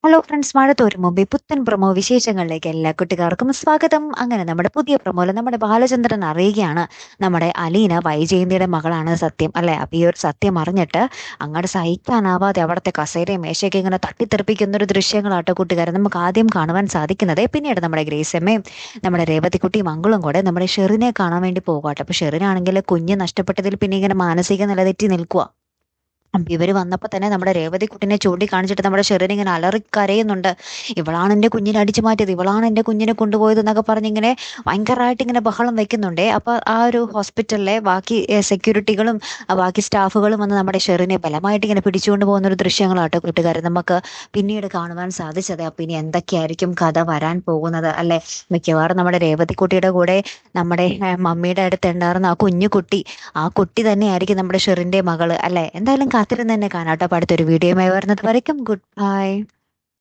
Hello friends, മഴ തോരും മുമ്പേ പുത്തൻ പ്രൊമോ വിശേഷങ്ങളിലേക്ക് എല്ലാ കുട്ടികാർക്കും സ്വാഗതം. അങ്ങനെ നമ്മുടെ പുതിയ പ്രൊമോയിൽ നമ്മുടെ ബാലചന്ദ്രൻ അറിയുകയാണ് നമ്മുടെ അലീന വൈജയന്തിയുടെ മകളാണ് സത്യം അല്ലെ. അപ്പൊ ഈ ഒരു സത്യം അറിഞ്ഞിട്ട് അങ്ങോട്ട് സഹിക്കാനാവാതെ അവിടുത്തെ കസേരയും മേശയൊക്കെ ഇങ്ങനെ തട്ടിത്തെറിപ്പിക്കുന്ന ഒരു ദൃശ്യങ്ങളാട്ടോ കൂട്ടുകാരെ നമുക്ക് ആദ്യം കാണുവാൻ സാധിക്കുന്നത്. പിന്നീട് നമ്മുടെ ഗ്രേസമ്മയും നമ്മുടെ രേവതിക്കുട്ടിയും മംഗളും കൂടെ നമ്മുടെ ഷെറിനെ കാണാൻ വേണ്ടി പോകാട്ടോ. അപ്പൊ ഷെറിനാണെങ്കിൽ കുഞ്ഞ് നഷ്ടപ്പെട്ടതിൽ പിന്നെ ഇങ്ങനെ മാനസിക നിലതെറ്റി നിൽക്കുക. അപ്പൊ ഇവര് വന്നപ്പോ തന്നെ നമ്മുടെ രേവതിക്കുട്ടിനെ ചൂണ്ടിക്കാണിച്ചിട്ട് നമ്മുടെ ഷെറിൻ ഇങ്ങനെ അലറി കരയുന്നുണ്ട്. ഇവളാണ് എൻ്റെ കുഞ്ഞിനെ അടിച്ചു മാറ്റിയത്, ഇവളാണ് എൻ്റെ കുഞ്ഞിനെ കൊണ്ടുപോയത് എന്നൊക്കെ പറഞ്ഞ് ഇങ്ങനെ ഭയങ്കരമായിട്ട് ഇങ്ങനെ ബഹളം വെക്കുന്നുണ്ടേ. അപ്പൊ ആ ഒരു ഹോസ്പിറ്റലിലെ ബാക്കി സെക്യൂരിറ്റികളും ബാക്കി സ്റ്റാഫുകളും വന്ന് നമ്മുടെ ഷെറിനെ ബലമായിട്ട് ഇങ്ങനെ പിടിച്ചുകൊണ്ട് പോകുന്ന ഒരു ദൃശ്യങ്ങളാട്ടോ കൂട്ടുകാരെ നമുക്ക് പിന്നീട് കാണുവാൻ സാധിച്ചത്. അപ്പൊ ഇനി എന്തൊക്കെയായിരിക്കും കഥ വരാൻ പോകുന്നത് അല്ലെ. മിക്കവാറും നമ്മുടെ രേവതിക്കുട്ടിയുടെ കൂടെ നമ്മുടെ മമ്മിയുടെ അടുത്ത് ഉണ്ടായിരുന്ന ആ കുഞ്ഞു കുട്ടി, ആ കുട്ടി തന്നെയായിരിക്കും നമ്മുടെ ഷെറിന്റെ മകള് അല്ലെ. എന്തായാലും കാത്തിരുന്ന് തന്നെ കാണാട്ടോ. അപ്പൊ അടുത്തൊരു വീഡിയോയുമായി വരുന്നത് വരയ്ക്കും ഗുഡ് ബൈ.